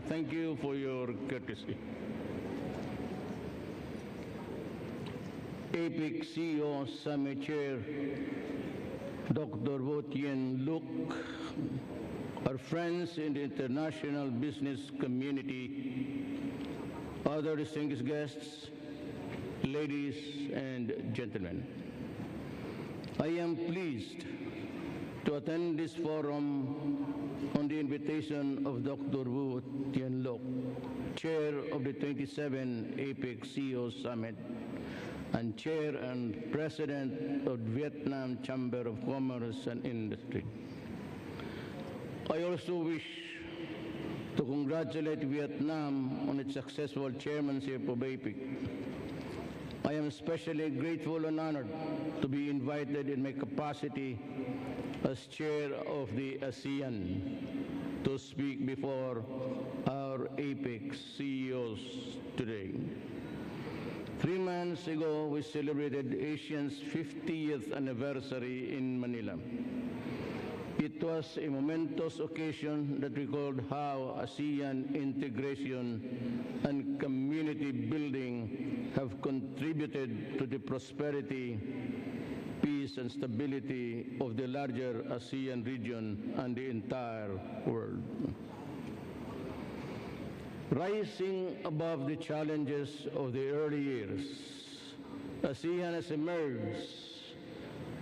thank you for your courtesy. APEC CEO Summit Chair Dr. Wo Tien Look, our friends in the international business community, other distinguished guests, ladies and gentlemen. I am pleased to attend this forum on the invitation of Dr. Wo Tien Look, Chair of the 27 APEC CEO Summit and Chair and President of Vietnam Chamber of Commerce and Industry. I also wish to congratulate Vietnam on its successful chairmanship of APEC. I am especially grateful and honored to be invited in my capacity as chair of the ASEAN to speak before our APEC CEOs today. 3 months ago, we celebrated ASEAN's 50th anniversary in Manila. It was a momentous occasion that recalled how ASEAN integration and community building have contributed to the prosperity, peace, and stability of the larger ASEAN region and the entire world. Rising above the challenges of the early years, ASEAN has emerged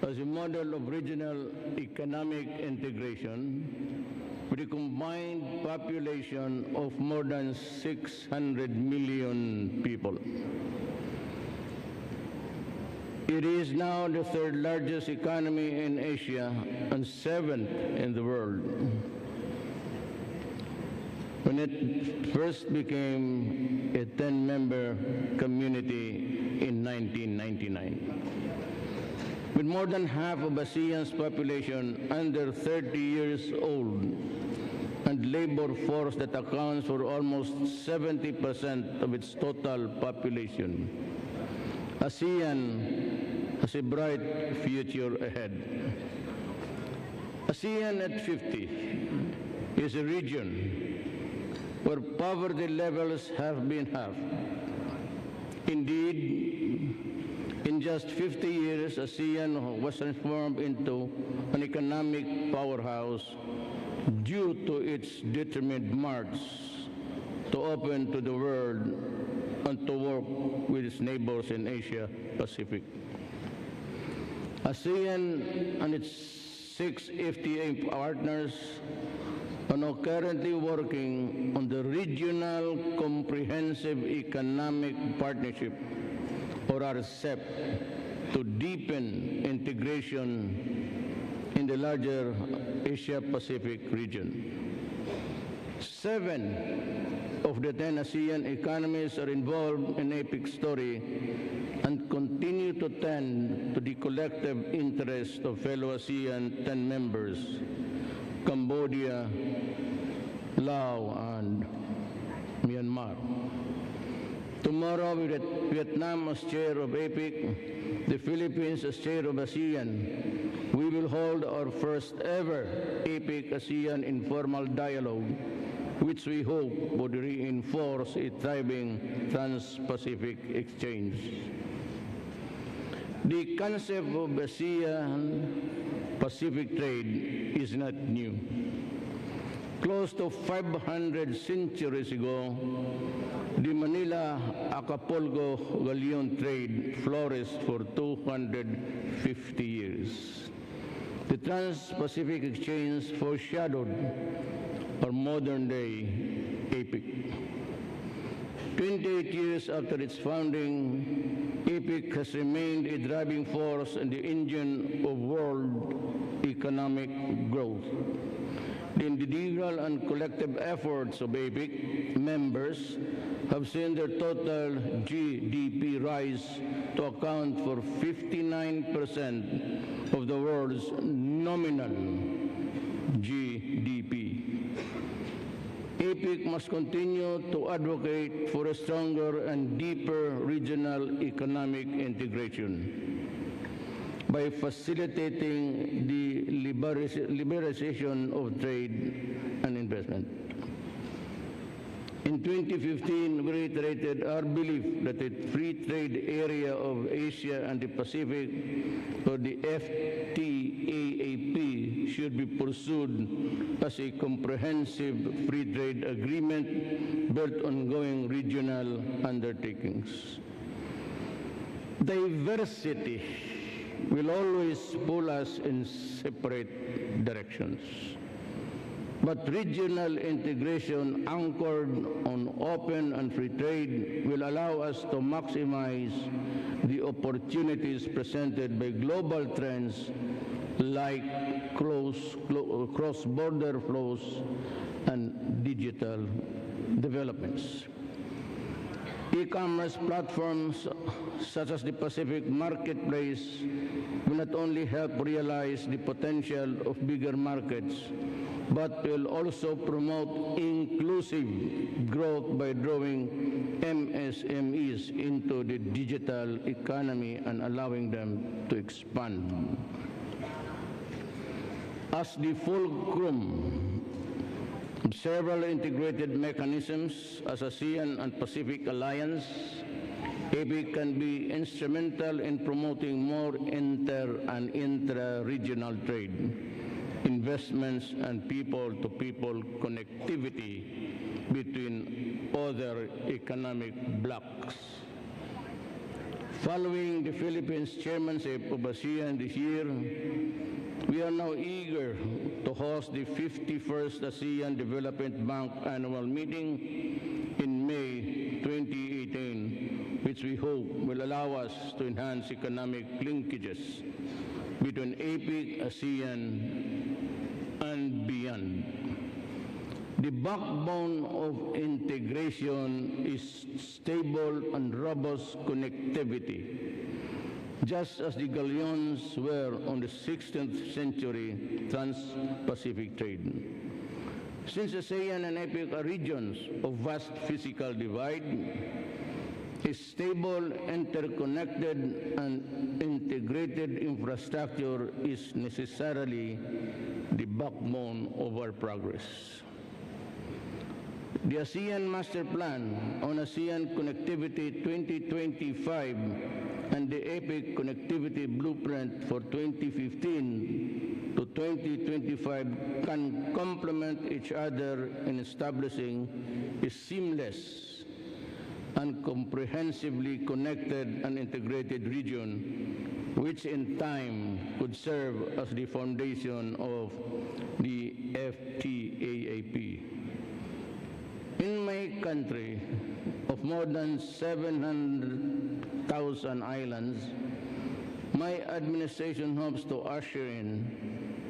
as a model of regional economic integration with a combined population of more than 600 million people. It is now the third largest economy in Asia and 7th in the world. When it first became a 10-member community in 1999. With more than half of ASEAN's population under 30 years old and labor force that accounts for almost 70% of its total population, ASEAN has a bright future ahead. ASEAN at 50 is a region where poverty levels have been halved. Indeed, in just 50 years, ASEAN was transformed into an economic powerhouse due to its determined march to open to the world and to work with its neighbors in Asia Pacific. ASEAN and its 6 FTA partners are now currently working on the Regional Comprehensive Economic Partnership, or RCEP, to deepen integration in the larger Asia-Pacific region. 7 of the 10 ASEAN economies are involved in APEC story and continue to tend to the collective interest of fellow ASEAN 10 members, Cambodia, Laos, and Myanmar. Tomorrow, with Vietnam as chair of APEC, the Philippines as chair of ASEAN, we will hold our first ever APEC-ASEAN informal dialogue, which we hope would reinforce a thriving trans-Pacific exchange. The concept of ASEAN-Pacific trade is not new. Close to 500 centuries ago, the Manila-Acapulco galleon trade flourished for 250 years. The Trans-Pacific Exchange foreshadowed our modern-day APEC. 28 years after its founding, APEC has remained a driving force and the engine of world economic growth. The individual and collective efforts of APEC members have seen their total GDP rise to account for 59% of the world's nominal GDP. APEC must continue to advocate for a stronger and deeper regional economic integration by facilitating the liberalization of trade and investment. In 2015, we reiterated our belief that the free trade area of Asia and the Pacific, or the FTAAP, should be pursued as a comprehensive free trade agreement built on ongoing regional undertakings. Diversity will always pull us in separate directions. But regional integration anchored on open and free trade will allow us to maximize the opportunities presented by global trends like cross-border flows and digital developments. E-commerce platforms such as the Pacific Marketplace will not only help realize the potential of bigger markets, but will also promote inclusive growth by drawing MSMEs into the digital economy and allowing them to expand. As the fulcrum of several integrated mechanisms as ASEAN and Pacific Alliance, APEC can be instrumental in promoting more inter- and intra-regional trade, investments, and people-to-people connectivity between other economic blocs. Following the Philippines' chairmanship of ASEAN this year, we are now eager to host the 51st ASEAN Development Bank annual meeting in May 2018, which we hope will allow us to enhance economic linkages between APEC, ASEAN, and beyond. The backbone of integration is stable and robust connectivity, just as the galleons were on the 16th century trans-Pacific trade. Since ASEAN and APEC are regions of vast physical divide, a stable, interconnected, and integrated infrastructure is necessarily the backbone of our progress. The ASEAN Master Plan on ASEAN Connectivity 2025 and the APEC Connectivity Blueprint for 2015 to 2025 can complement each other in establishing a seamless and comprehensively connected and integrated region, which in time could serve as the foundation of the FTAAP. In my country, of more than 700,000 islands, my administration hopes to usher in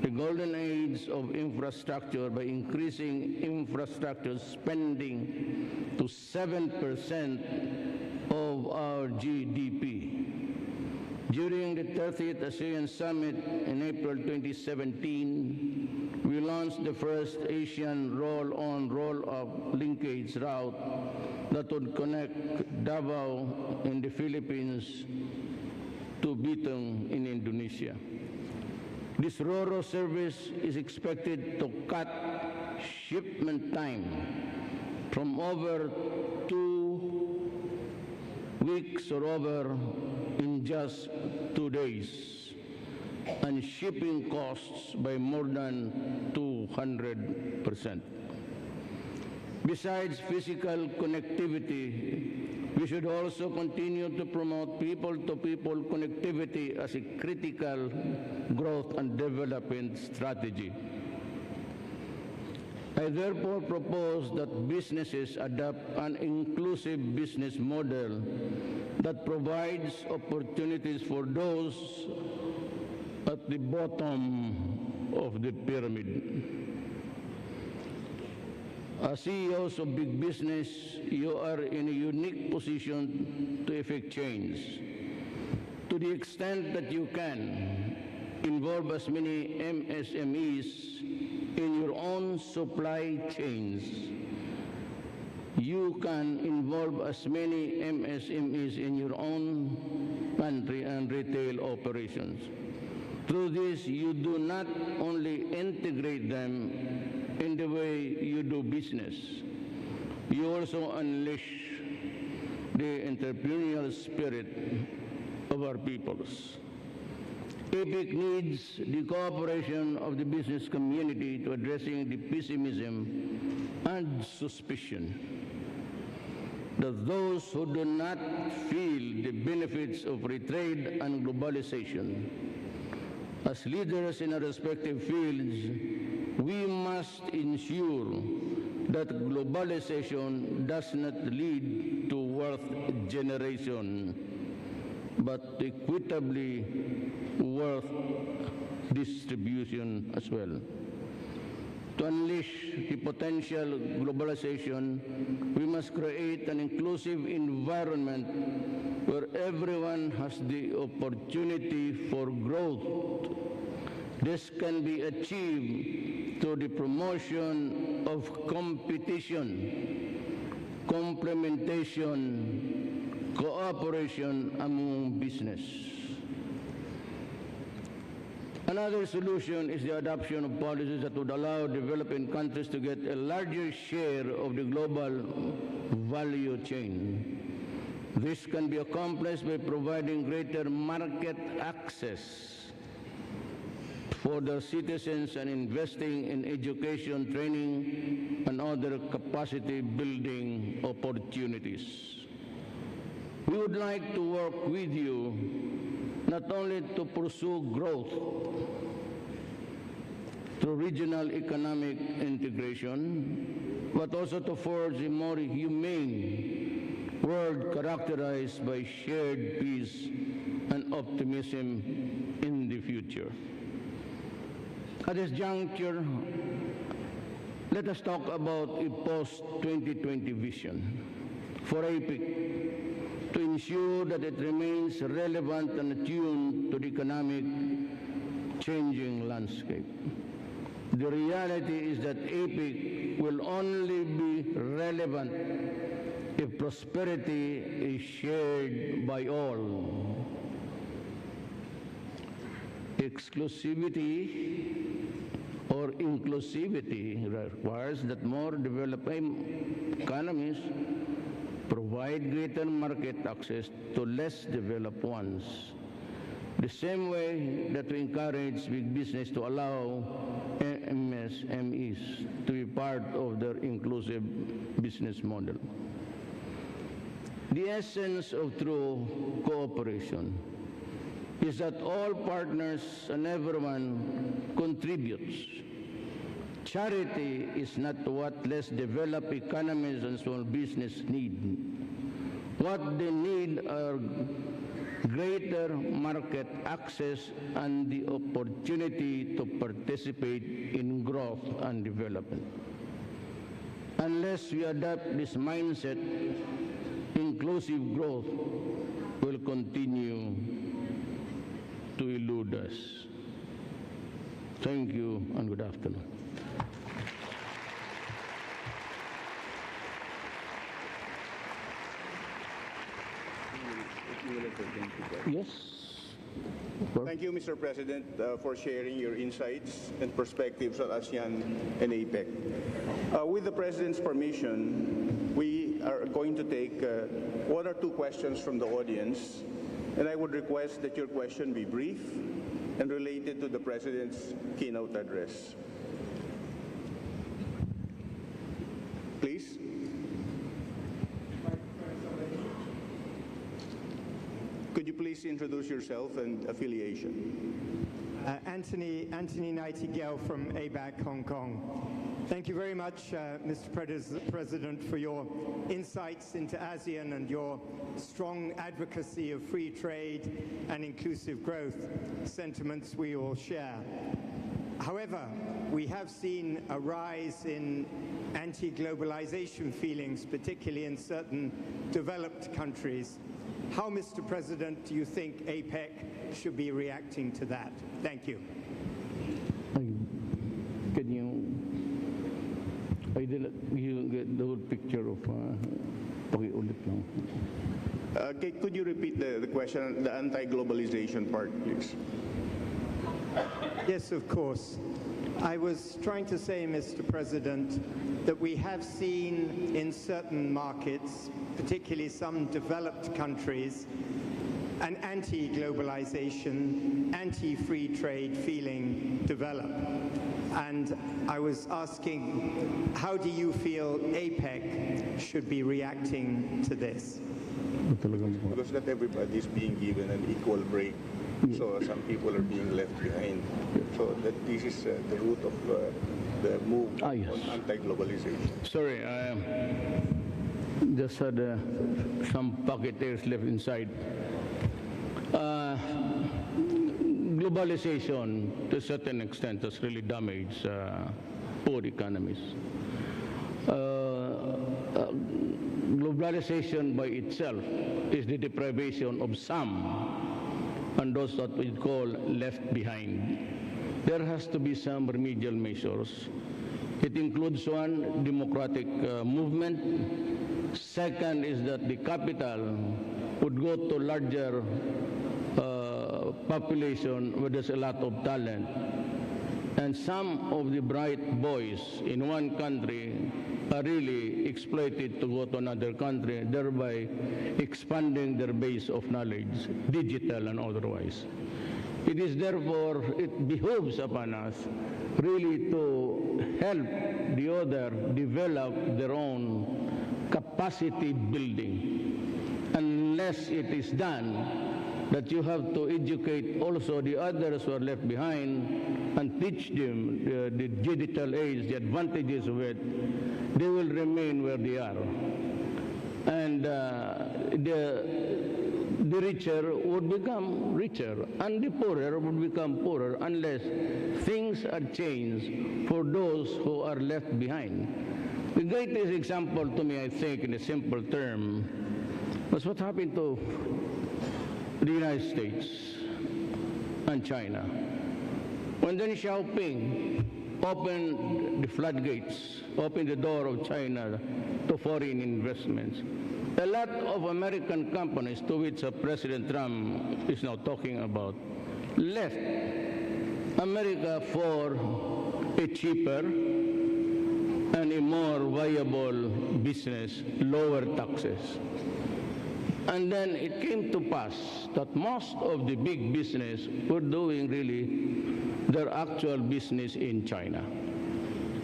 the golden age of infrastructure by increasing infrastructure spending to 7% of our GDP. During the 30th ASEAN Summit in April 2017, we launched the first Asian roll-on, roll-off linkage route that would connect Davao in the Philippines to Bitung in Indonesia. This RoRo service is expected to cut shipment time from over 2 weeks or over in just 2 days, and shipping costs by more than 200%. Besides physical connectivity, we should also continue to promote people-to-people connectivity as a critical growth and development strategy. I therefore propose that businesses adopt an inclusive business model that provides opportunities for those at the bottom of the pyramid. As CEOs of big business, you are in a unique position to effect change. To the extent that you can, involve as many MSMEs in your own supply chains. You can involve as many MSMEs in your own pantry and retail operations. Through this, you do not only integrate them in the way you do business, we also unleash the entrepreneurial spirit of our peoples. APEC needs the cooperation of the business community to addressing the pessimism and suspicion that those who do not feel the benefits of free trade and globalization. As leaders in our respective fields, we must ensure that globalization does not lead to wealth generation, but equitably wealth distribution as well. To unleash the potential globalization, we must create an inclusive environment where everyone has the opportunity for growth. This can be achieved through the promotion of competition, complementation, cooperation among business. Another solution is the adoption of policies that would allow developing countries to get a larger share of the global value chain. This can be accomplished by providing greater market access for their citizens and investing in education, training, and other capacity building opportunities. We would like to work with you not only to pursue growth through regional economic integration, but also to forge a more humane world characterized by shared peace and optimism in the future. At this juncture, let us talk about a post-2020 vision for APEC to ensure that it remains relevant and attuned to the economic changing landscape. The reality is that APEC will only be relevant if prosperity is shared by all. Exclusivity or inclusivity requires that more developing economies provide greater market access to less developed ones. The same way that we encourage big business to allow MSMEs to be part of their inclusive business model. The essence of true cooperation is that all partners and everyone contributes. Charity is not what less developed economies and small business need. What they need are greater market access and the opportunity to participate in growth and development. Unless we adopt this mindset, inclusive growth will continue to elude us. Thank you and good afternoon. Yes. Thank you, Mr. President, for sharing your insights and perspectives on ASEAN and APEC. With the President's permission, we are going to take one or two questions from the audience, and I would request that your question be brief and related to the President's keynote address. Please. Could you please introduce yourself and affiliation? Anthony Nightingale from APEC, Hong Kong. Thank you very much, Mr. President, for your insights into ASEAN and your strong advocacy of free trade and inclusive growth, sentiments we all share. However, we have seen a rise in anti-globalization feelings, particularly in certain developed countries. How, Mr. President, do you think APEC should be reacting to that? Thank you. Can you get the whole picture of Could you repeat the question, the anti-globalization part, please? Yes, of course. I was trying to say, Mr. President, that we have seen in certain markets, particularly some developed countries, an anti-globalization, anti-free trade feeling develop. And I was asking, how do you feel APEC should be reacting to this? Because not everybody is being given an equal break. So some people are being left behind. So that this is the root of the move Yes. on anti-globalization. Sorry, I just had some pocketeers left inside. Globalization, to a certain extent, has really damaged poor economies. Globalization by itself is the deprivation of some, and those that we call left behind. There has to be some remedial measures. It includes one, democratic movement. Second is that the capital would go to larger population where there's a lot of talent. And some of the bright boys in one country are really exploited to go to another country, thereby expanding their base of knowledge, digital and otherwise. It is therefore, it behooves upon us really to help the other develop their own capacity building. Unless it is done, that you have to educate also the others who are left behind and teach them the digital age, the advantages of it, they will remain where they are. And the richer would become richer, and the poorer would become poorer unless things are changed for those who are left behind. The greatest example to me, I think, in a simple term, was what happened to the United States and China. When Deng Xiaoping opened the floodgates, opened the door of China to foreign investments, a lot of American companies, to which President Trump is now talking about, left America for a cheaper and a more viable business, lower taxes. And then it came to pass that most of the big business were doing really their actual business in China,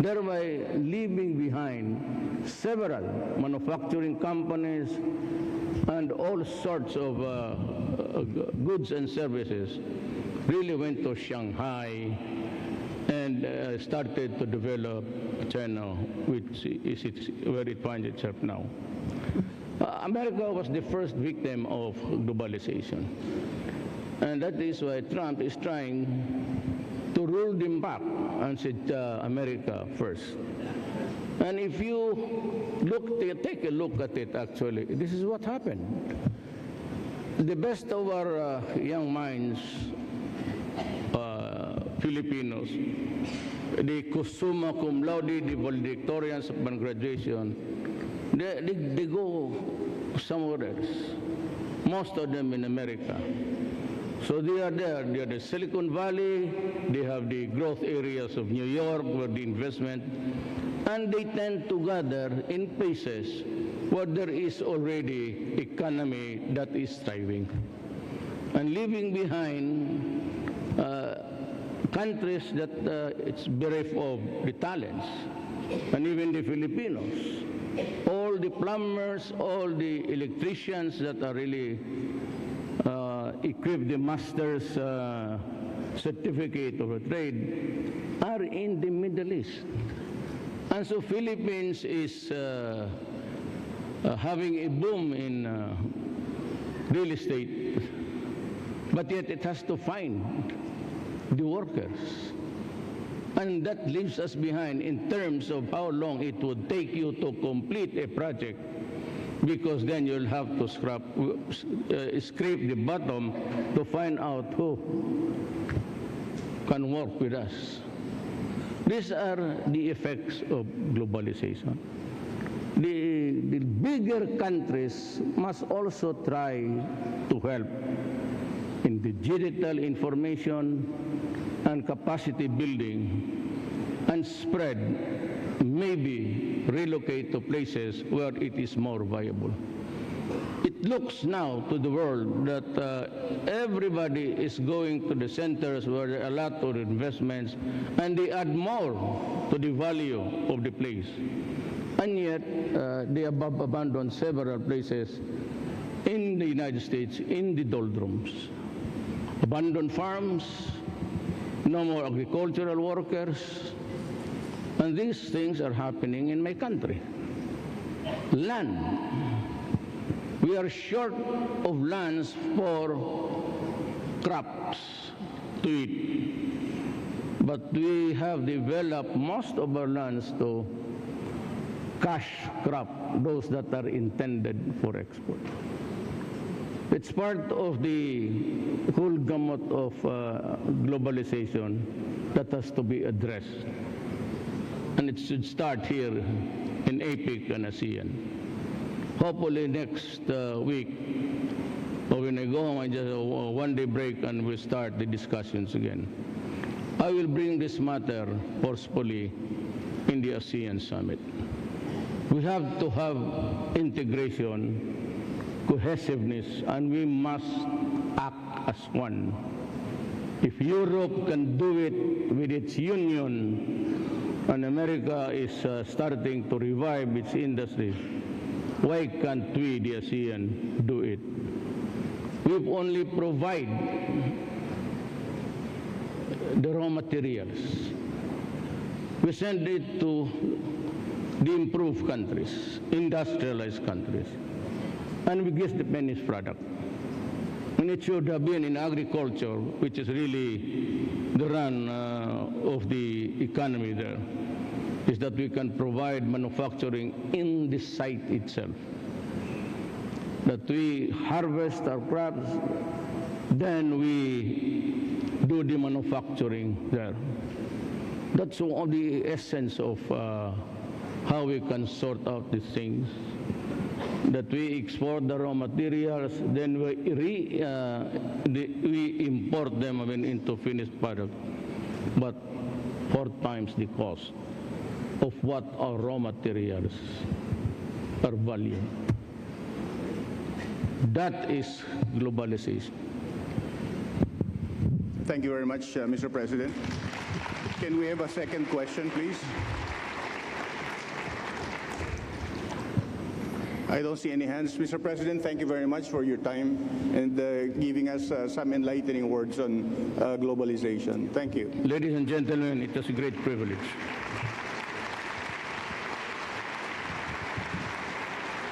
thereby leaving behind several manufacturing companies and all sorts of goods and services really went to Shanghai and started to develop China, which is where it finds itself now. America was the first victim of globalization. And that is why Trump is trying to rule them back and say America first. And if you take a look at it, actually, this is what happened. The best of our young minds, Filipinos, the summa cum laude, the valedictorians upon graduation, they go somewhere else, most of them in America. So they are there, they are the Silicon Valley, they have the growth areas of New York where the investment, and they tend to gather in places where there is already economy that is thriving. And leaving behind countries that it's bereft of the talents, and even the Filipinos. All the plumbers, all the electricians that are really equipped the master's certificate of a trade are in the Middle East. And so Philippines is having a boom in real estate, but yet it has to find the workers. And that leaves us behind in terms of how long it would take you to complete a project, because then you'll have to scrape the bottom to find out who can work with us. These are the effects of globalization. The bigger countries must also try to help in the digital information and capacity building, and spread, maybe relocate to places where it is more viable. It looks now to the world that everybody is going to the centers where there are a lot of investments, and they add more to the value of the place. And yet, they have abandoned several places in the United States in the doldrums. Abandoned farms, no more agricultural workers, and these things are happening in my country. Land. We are short of lands for crops to eat, but we have developed most of our lands to cash crop, those that are intended for export. It's part of the whole gamut of globalization that has to be addressed. And it should start here in APEC and ASEAN. Hopefully next week, or when I go home, I just a one-day break and we'll start the discussions again. I will bring this matter forcefully in the ASEAN summit. We have to have integration, cohesiveness, and we must act as one. If Europe can do it with its union, and America is starting to revive its industry, why can't we, the ASEAN, do it? We only provide the raw materials. We send it to the improved countries, industrialized countries, and we get the finished product. And it should have been in agriculture, which is really the run of the economy there, is that we can provide manufacturing in the site itself. That we harvest our crops, then we do the manufacturing there. That's the essence of how we can sort out these things. That we export the raw materials, then we import them into finished product, but 4 times the cost of what our raw materials are valued. That is globalization. Thank you very much, Mr. President. Can we have a second question, please? I don't see any hands. Mr. President, thank you very much for your time and giving us some enlightening words on globalization. Thank you. Ladies and gentlemen, it was a great privilege.